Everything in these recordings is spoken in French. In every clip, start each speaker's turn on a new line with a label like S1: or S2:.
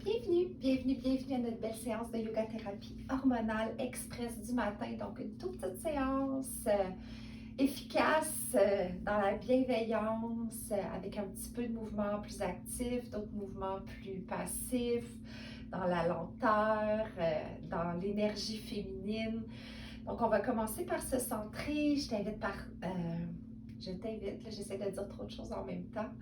S1: Bienvenue à notre belle séance de yoga thérapie hormonale express du matin. Donc, une toute petite séance efficace dans la bienveillance, avec un petit peu de mouvements plus actifs, d'autres mouvements plus passifs, dans la lenteur, dans l'énergie féminine. Donc, on va commencer par se centrer. J'essaie de dire trop de choses en même temps.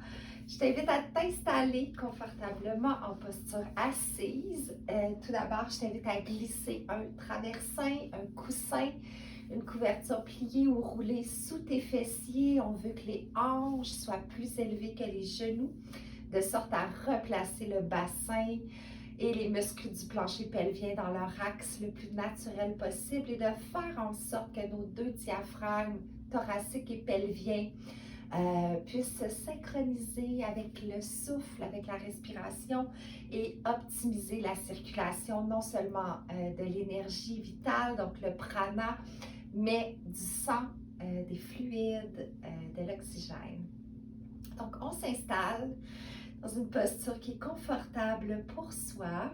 S1: Je t'invite à t'installer confortablement en posture assise. Tout d'abord, je t'invite à glisser un traversin, un coussin, une couverture pliée ou roulée sous tes fessiers. On veut que les hanches soient plus élevées que les genoux, de sorte à replacer le bassin et les muscles du plancher pelvien dans leur axe le plus naturel possible et de faire en sorte que nos deux diaphragmes thoraciques et pelviens puissent se synchroniser avec le souffle, avec la respiration et optimiser la circulation non seulement de l'énergie vitale, donc le prana, mais du sang, des fluides, de l'oxygène. Donc, on s'installe dans une posture qui est confortable pour soi.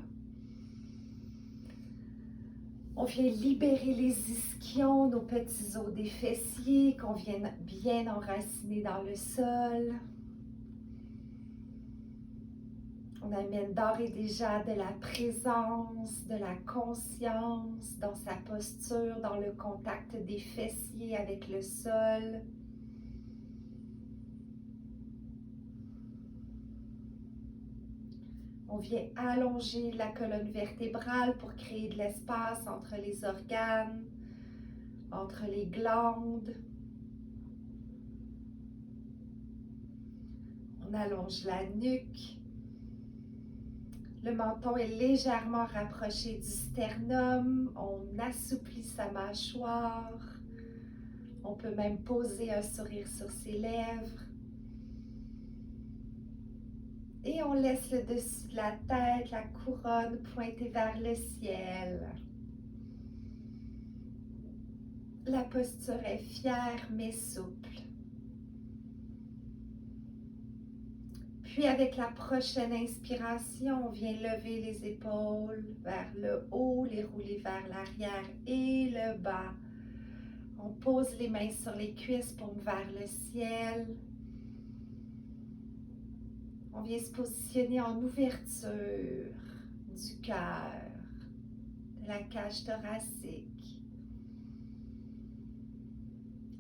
S1: On vient libérer les ischions, nos petits os des fessiers, qu'on vienne bien enraciner dans le sol. On amène d'ores et déjà de la présence, de la conscience dans sa posture, dans le contact des fessiers avec le sol. On vient allonger la colonne vertébrale pour créer de l'espace entre les organes, entre les glandes. On allonge la nuque. Le menton est légèrement rapproché du sternum. On assouplit sa mâchoire. On peut même poser un sourire sur ses lèvres. Et on laisse le dessus de la tête, la couronne pointée vers le ciel. La posture est fière mais souple. Puis avec la prochaine inspiration, on vient lever les épaules vers le haut, les rouler vers l'arrière et le bas. On pose les mains sur les cuisses, paumes vers le ciel. On vient se positionner en ouverture du cœur, de la cage thoracique.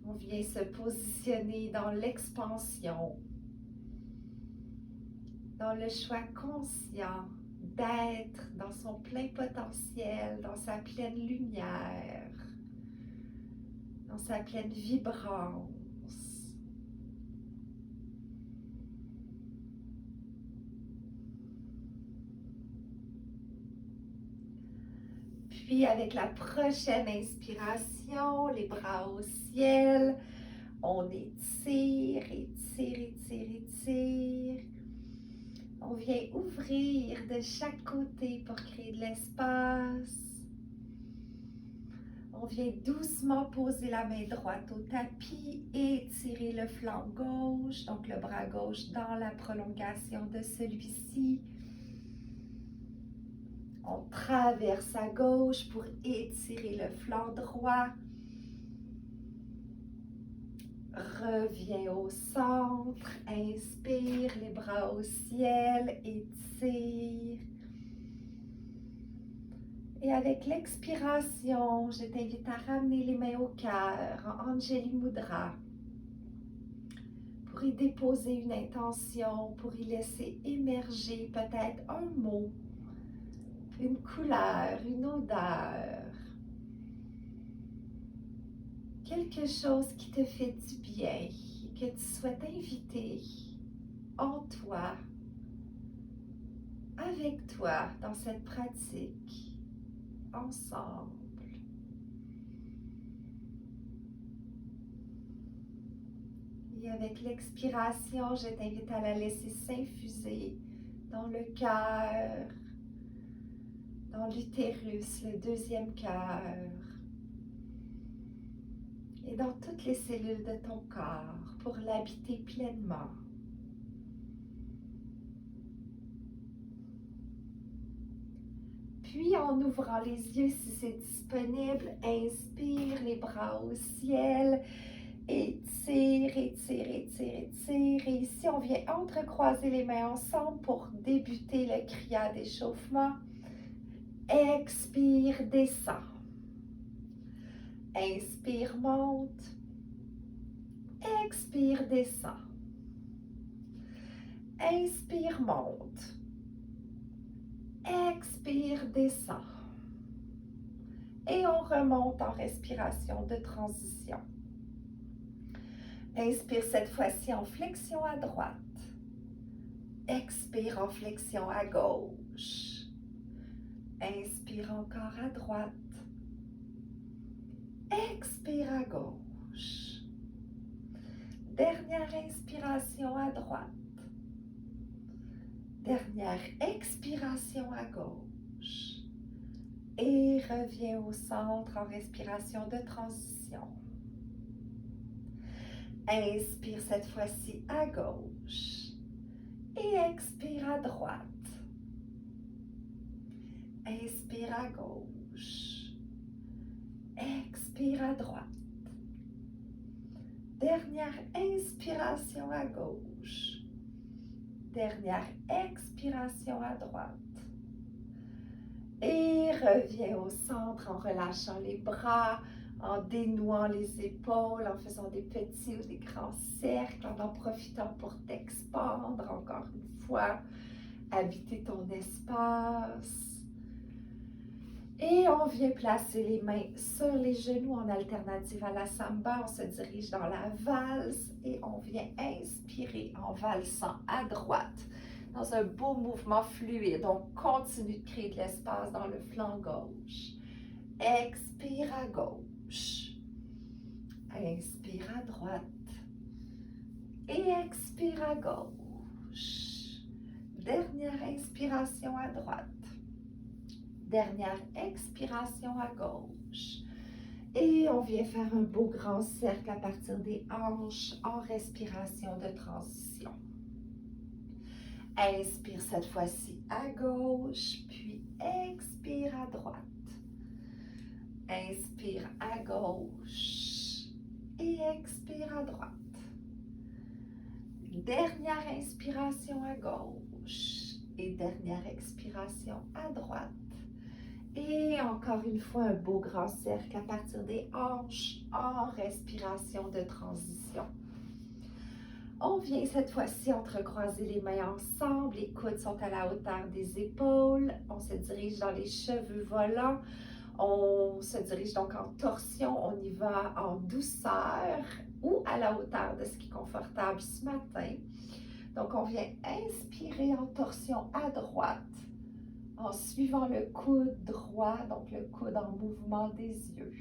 S1: On vient se positionner dans l'expansion, dans le choix conscient d'être dans son plein potentiel, dans sa pleine lumière, dans sa pleine vibrance. Puis avec la prochaine inspiration, les bras au ciel, on étire, étire, étire, étire. On vient ouvrir de chaque côté pour créer de l'espace. On vient doucement poser la main droite au tapis et étirer le flanc gauche, donc le bras gauche dans la prolongation de celui-ci. On traverse à gauche pour étirer le flanc droit. Reviens au centre, inspire, les bras au ciel, étire. Et avec l'expiration, je t'invite à ramener les mains au cœur en Anjali Mudra pour y déposer une intention, pour y laisser émerger peut-être un mot, une couleur, une odeur, quelque chose qui te fait du bien et que tu souhaites inviter en toi, avec toi dans cette pratique, ensemble. Et avec l'expiration, je t'invite à la laisser s'infuser dans le cœur, dans l'utérus, le deuxième cœur, et dans toutes les cellules de ton corps pour l'habiter pleinement. Puis en ouvrant les yeux si c'est disponible, inspire les bras au ciel. Étire, étire, étire, étire. Et ici, on vient entrecroiser les mains ensemble pour débuter le kriya d'échauffement. Expire, descend. Inspire, monte. Expire, descend. Inspire, monte. Expire, descend. Et on remonte en respiration de transition. Inspire cette fois-ci en flexion à droite. Expire en flexion à gauche. Inspire encore à droite. Expire à gauche. Dernière inspiration à droite. Dernière expiration à gauche. Et reviens au centre en respiration de transition. Inspire cette fois-ci à gauche. Et expire à droite. Inspire à gauche. Expire à droite. Dernière inspiration à gauche. Dernière expiration à droite. Et reviens au centre en relâchant les bras, en dénouant les épaules, en faisant des petits ou des grands cercles, en profitant pour t'expandre encore une fois, habiter ton espace. Et on vient placer les mains sur les genoux en alternative à la samba. On se dirige dans la valse et on vient inspirer en valsant à droite dans un beau mouvement fluide. On continue de créer de l'espace dans le flanc gauche. Expire à gauche. Inspire à droite. Et expire à gauche. Dernière inspiration à droite. Dernière expiration à gauche. Et on vient faire un beau grand cercle à partir des hanches en respiration de transition. Inspire cette fois-ci à gauche, puis expire à droite. Inspire à gauche et expire à droite. Dernière inspiration à gauche et dernière expiration à droite. Et encore une fois, un beau grand cercle à partir des hanches en respiration de transition. On vient cette fois-ci entrecroiser les mains ensemble, les coudes sont à la hauteur des épaules, on se dirige dans les cheveux volants, on se dirige donc en torsion, on y va en douceur ou à la hauteur de ce qui est confortable ce matin. Donc on vient inspirer en torsion à droite, en suivant le coude droit, donc le coude en mouvement des yeux.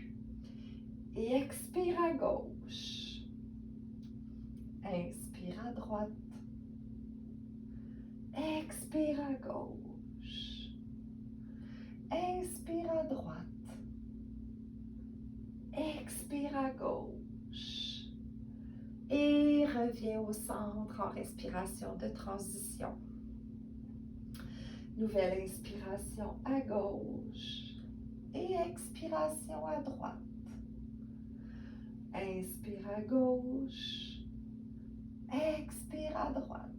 S1: Et expire à gauche. Inspire à droite. Expire à gauche. Inspire à droite. Expire à gauche. Et reviens au centre en respiration de transition. Nouvelle inspiration à gauche et expiration à droite. Inspire à gauche, expire à droite.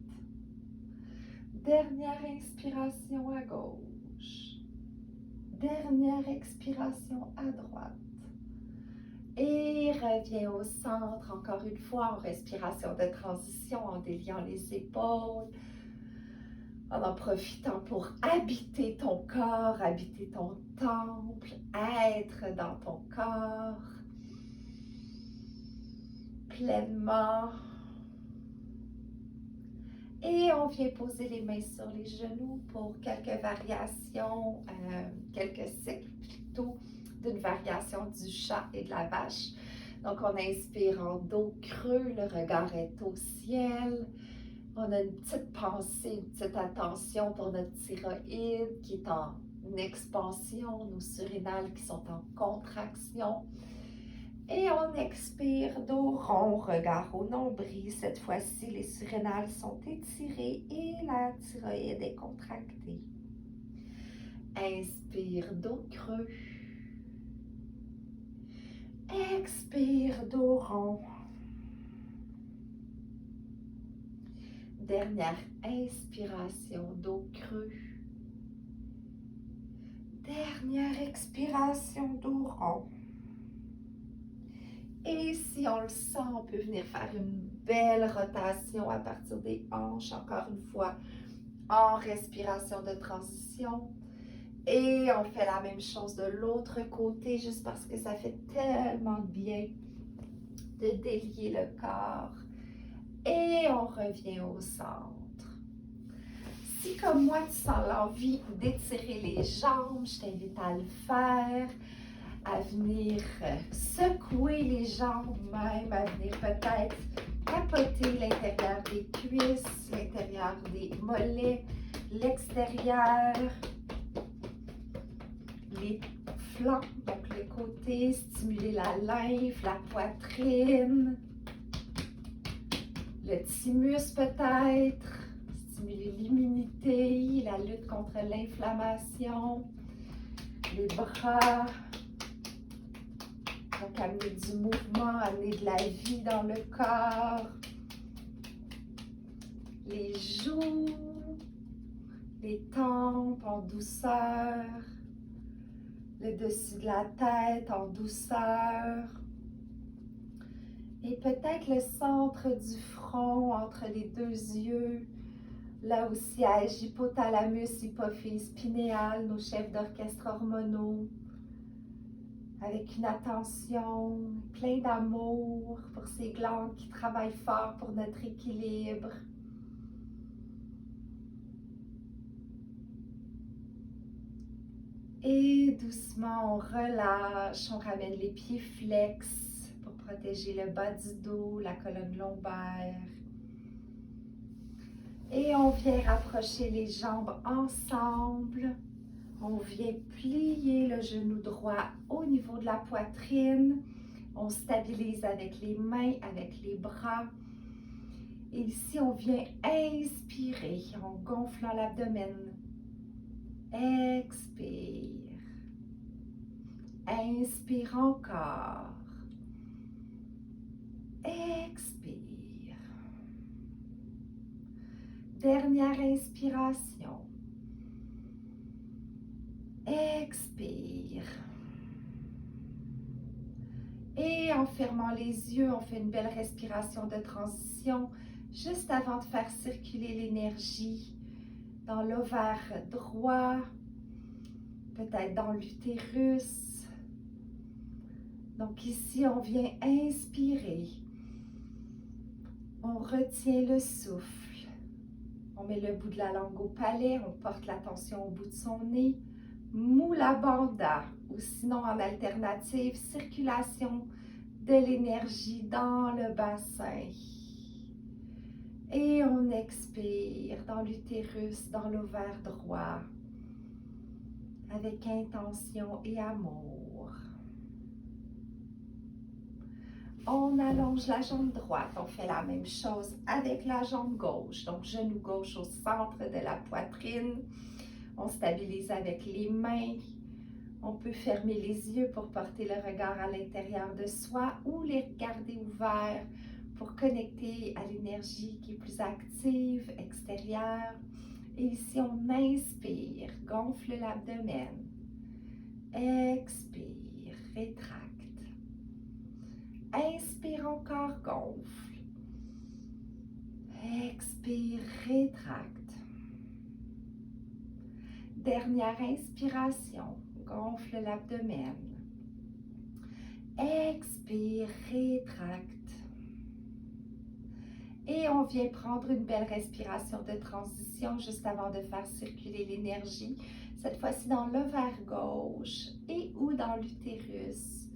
S1: Dernière inspiration à gauche. Dernière expiration à droite. Et reviens au centre encore une fois en respiration de transition, en déliant les épaules. En profitant pour habiter ton corps, habiter ton temple, être dans ton corps pleinement. Et on vient poser les mains sur les genoux pour quelques variations, quelques cycles plutôt d'une variation du chat et de la vache. Donc on inspire en dos creux, le regard est au ciel. On a une petite pensée, une petite attention pour notre thyroïde qui est en expansion, nos surrénales qui sont en contraction. Et on expire, dos rond, regard au nombril. Cette fois-ci, les surrénales sont étirées et la thyroïde est contractée. Inspire, dos creux. Expire, dos rond. Dernière inspiration, dos creux. Dernière expiration, dos rond. Et si on le sent, on peut venir faire une belle rotation à partir des hanches, encore une fois, en respiration de transition. Et on fait la même chose de l'autre côté, juste parce que ça fait tellement de bien de délier le corps. Et on revient au centre. Si comme moi, tu sens l'envie d'étirer les jambes, je t'invite à le faire, à venir secouer les jambes même, à venir peut-être tapoter l'intérieur des cuisses, l'intérieur des mollets, l'extérieur, les flancs, donc le côté, stimuler la lymphe, la poitrine, le thymus peut-être, stimuler l'immunité, la lutte contre l'inflammation, les bras. Donc, amener du mouvement, amener de la vie dans le corps. Les joues, les tempes en douceur. Le dessus de la tête en douceur. Et peut-être le centre du front entre les deux yeux. Là aussi, hypothalamus, hypophyse, pinéal, nos chefs d'orchestre hormonaux. Avec une attention, plein d'amour pour ces glandes qui travaillent fort pour notre équilibre. Et doucement, on relâche, on ramène les pieds flex pour protéger le bas du dos, la colonne lombaire. Et on vient rapprocher les jambes ensemble. On vient plier le genou droit au niveau de la poitrine. On stabilise avec les mains, avec les bras. Et ici, on vient inspirer en gonflant l'abdomen. Expire. Inspire encore. Expire. Dernière inspiration. Expire. Et en fermant les yeux, on fait une belle respiration de transition juste avant de faire circuler l'énergie dans l'ovaire droit, peut-être dans l'utérus. Donc ici, on vient inspirer. On retient le souffle. On met le bout de la langue au palais, on porte l'attention au bout de son nez. Mula Bandha, ou sinon en alternative, circulation de l'énergie dans le bassin. Et on expire dans l'utérus, dans l'ovaire droit, avec intention et amour. On allonge la jambe droite, on fait la même chose avec la jambe gauche, donc genou gauche au centre de la poitrine. On stabilise avec les mains. On peut fermer les yeux pour porter le regard à l'intérieur de soi ou les regarder ouverts pour connecter à l'énergie qui est plus active, extérieure. Et ici, on inspire, gonfle l'abdomen. Expire, rétracte. Inspire encore, gonfle. Expire, rétracte. Dernière inspiration, gonfle l'abdomen. Expire, rétracte. Et on vient prendre une belle respiration de transition juste avant de faire circuler l'énergie. Cette fois-ci dans l'ovaire gauche et ou dans l'utérus,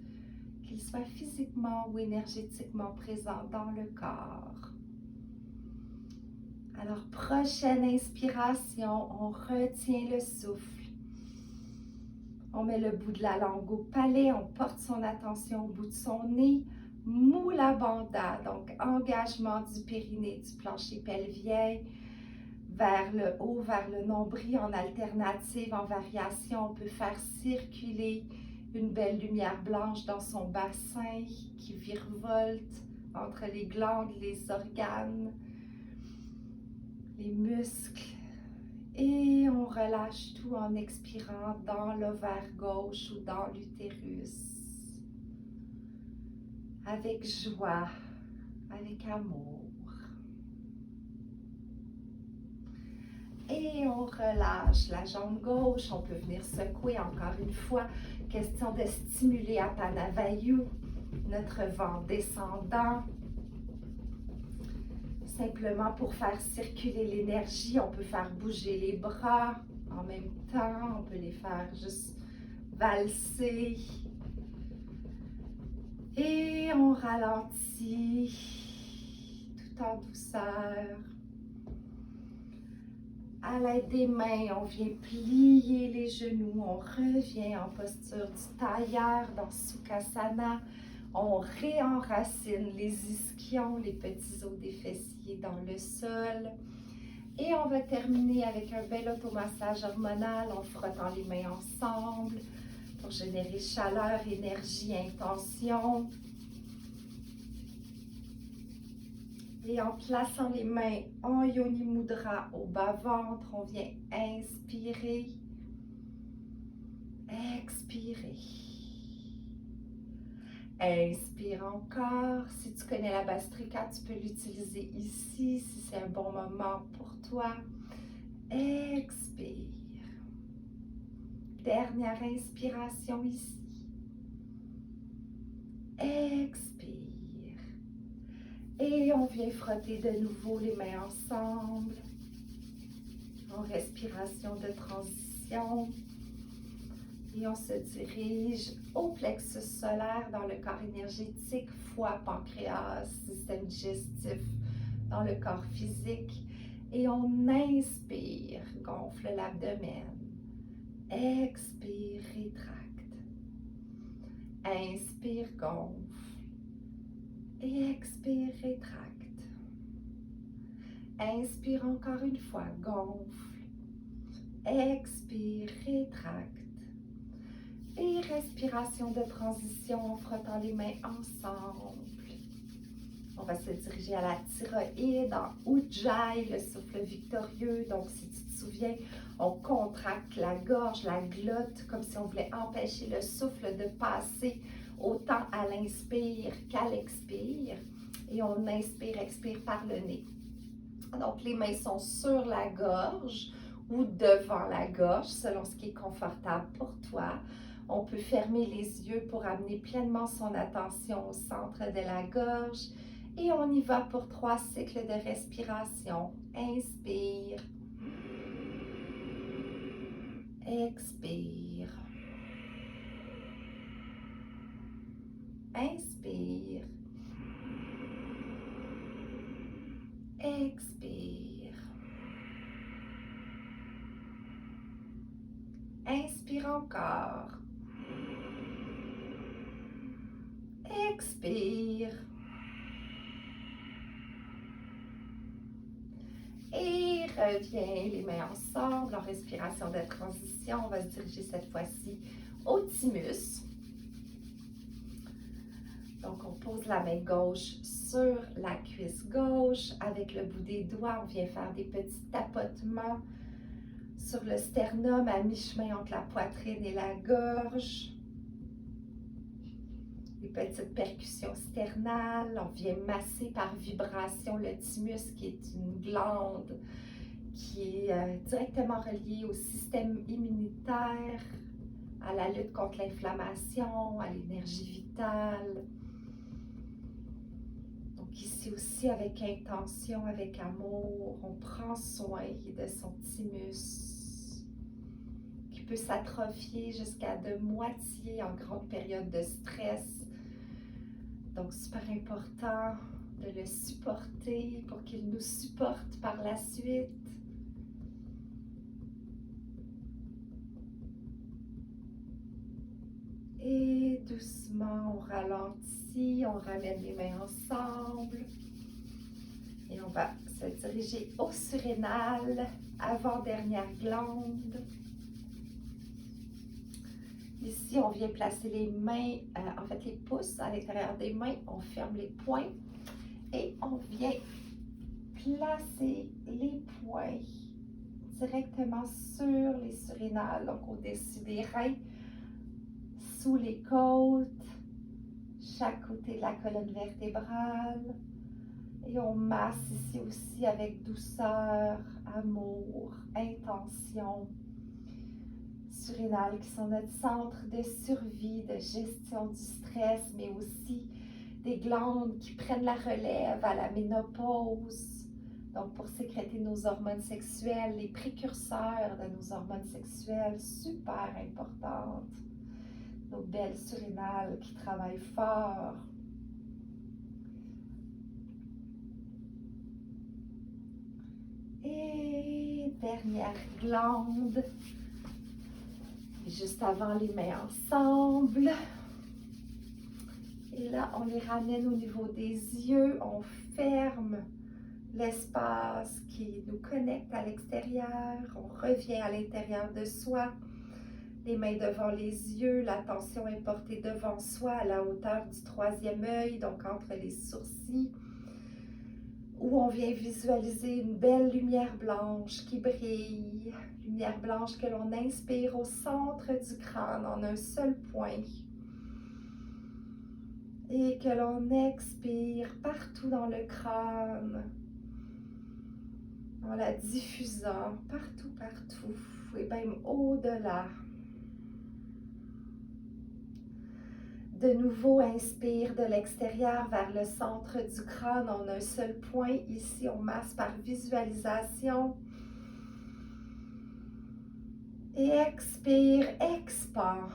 S1: qu'il soit physiquement ou énergétiquement présent dans le corps. Alors, prochaine inspiration, on retient le souffle. On met le bout de la langue au palais, on porte son attention au bout de son nez. Mula Bandha, donc engagement du périnée, du plancher pelvien, vers le haut, vers le nombril en alternative, en variation. On peut faire circuler une belle lumière blanche dans son bassin qui virevolte entre les glandes, les organes, les muscles. Et on relâche tout en expirant dans l'ovaire gauche ou dans l'utérus. Avec joie, avec amour. Et on relâche la jambe gauche. On peut venir secouer encore une fois. Question de stimuler Apana Vayu, notre ventre descendant. Simplement pour faire circuler l'énergie, on peut faire bouger les bras en même temps. On peut les faire juste valser. Et on ralentit tout en douceur. À l'aide des mains, on vient plier les genoux, on revient en posture du tailleur dans Sukhasana. On réenracine les ischions, les petits os des fessiers dans le sol. Et on va terminer avec un bel automassage hormonal en frottant les mains ensemble pour générer chaleur, énergie, intention. Et en plaçant les mains en Yoni Mudra au bas-ventre, on vient inspirer, expirer. Inspire encore. Si tu connais la Bastrika, tu peux l'utiliser ici si c'est un bon moment pour toi. Expire. Dernière inspiration ici. Expire. Et on vient frotter de nouveau les mains ensemble. En respiration de transition. Et on se dirige au plexus solaire dans le corps énergétique, foie, pancréas, système digestif dans le corps physique. Et on inspire, gonfle l'abdomen. Expire, rétracte. Inspire, gonfle. Et expire, rétracte. Inspire encore une fois, gonfle. Expire, rétracte. Et respiration de transition en frottant les mains ensemble. On va se diriger à la thyroïde en Ujjayi, le souffle victorieux. Donc, si tu te souviens, on contracte la gorge, la glotte, comme si on voulait empêcher le souffle de passer autant à l'inspire qu'à l'expire. Et on inspire, expire par le nez. Donc, les mains sont sur la gorge ou devant la gorge, selon ce qui est confortable pour toi. On peut fermer les yeux pour amener pleinement son attention au centre de la gorge. Et on y va pour 3 cycles de respiration. Inspire. Expire. Inspire. Expire. Inspire encore. Expire. Et reviens les mains ensemble en respiration de transition. On va se diriger cette fois-ci au thymus. Donc, on pose la main gauche sur la cuisse gauche. Avec le bout des doigts, on vient faire des petits tapotements sur le sternum à mi-chemin entre la poitrine et la gorge. Des petites percussions sternales. On vient masser par vibration le thymus, qui est une glande qui est directement reliée au système immunitaire, à la lutte contre l'inflammation, à l'énergie vitale. Donc ici aussi, avec intention, avec amour, on prend soin de son thymus qui peut s'atrophier jusqu'à de moitié en grande période de stress. Donc super important de le supporter pour qu'il nous supporte par la suite. Et doucement, on ralentit, on ramène les mains ensemble. Et on va se diriger au surrénal, avant-dernière glande. Ici, on vient placer les mains, en fait les pouces à l'intérieur des mains, on ferme les poings et on vient placer les poings directement sur les surrénales, donc au-dessus des reins, sous les côtes, chaque côté de la colonne vertébrale. Et on masse ici aussi avec douceur, amour, intention. Surrénales qui sont notre centre de survie, de gestion du stress, mais aussi des glandes qui prennent la relève à la ménopause. Donc pour sécréter nos hormones sexuelles, les précurseurs de nos hormones sexuelles, super importantes. Nos belles surrénales qui travaillent fort. Et dernière glande. Juste avant, les mains ensemble. Et là, on les ramène au niveau des yeux. On ferme l'espace qui nous connecte à l'extérieur. On revient à l'intérieur de soi. Les mains devant les yeux. L'attention est portée devant soi à la hauteur du troisième œil, donc entre les sourcils, où on vient visualiser une belle lumière blanche qui brille. Lumière blanche que l'on inspire au centre du crâne en un seul point. Et que l'on expire partout dans le crâne, en la diffusant partout, partout, et même au-delà. De nouveau, inspire de l'extérieur vers le centre du crâne en un seul point. Ici, on masse par visualisation. Et expire, expand.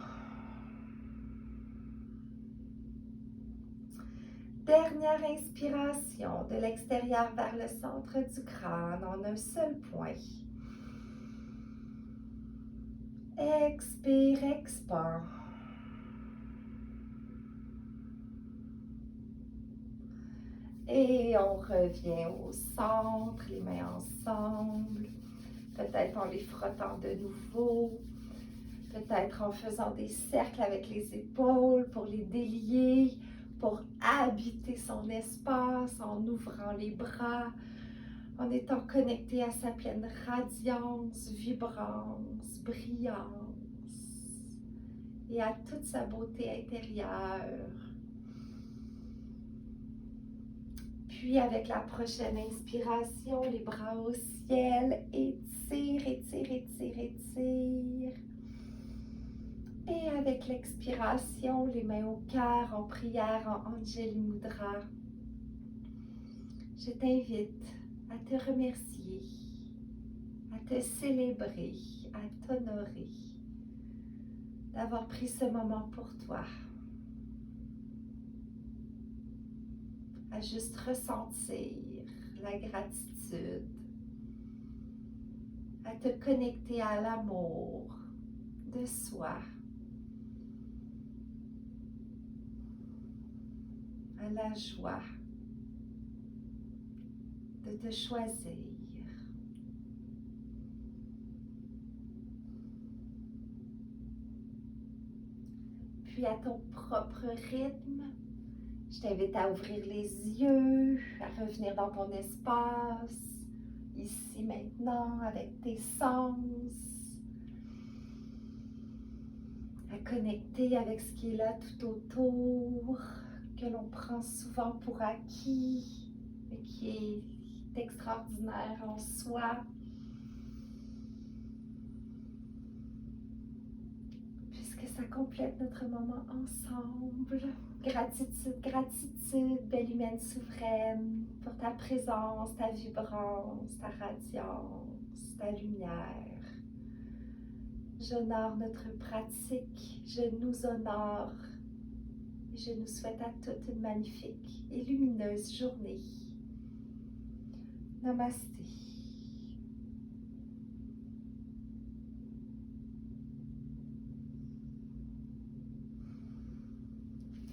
S1: Dernière inspiration de l'extérieur vers le centre du crâne en un seul point. Expire, expand. Et on revient au centre, les mains ensemble. Peut-être en les frottant de nouveau. Peut-être en faisant des cercles avec les épaules pour les délier, pour habiter son espace, en ouvrant les bras, en étant connecté à sa pleine radiance, vibrance, brillance et à toute sa beauté intérieure. Puis avec la prochaine inspiration, les bras au ciel, étire, étire, étire, étire. Et avec l'expiration, les mains au cœur en prière en Anjali Mudra. Je t'invite à te remercier, à te célébrer, à t'honorer d'avoir pris ce moment pour toi. À juste ressentir la gratitude, à te connecter à l'amour de soi, à la joie de te choisir. Puis à ton propre rythme, je t'invite à ouvrir les yeux, à revenir dans ton espace, ici maintenant, avec tes sens, à connecter avec ce qui est là tout autour, que l'on prend souvent pour acquis, mais qui est extraordinaire en soi. Puisque ça complète notre moment ensemble. Gratitude, gratitude, belle humaine souveraine, pour ta présence, ta vibrance, ta radiance, ta lumière. J'honore notre pratique, je nous honore et je nous souhaite à toutes une magnifique et lumineuse journée. Namasté.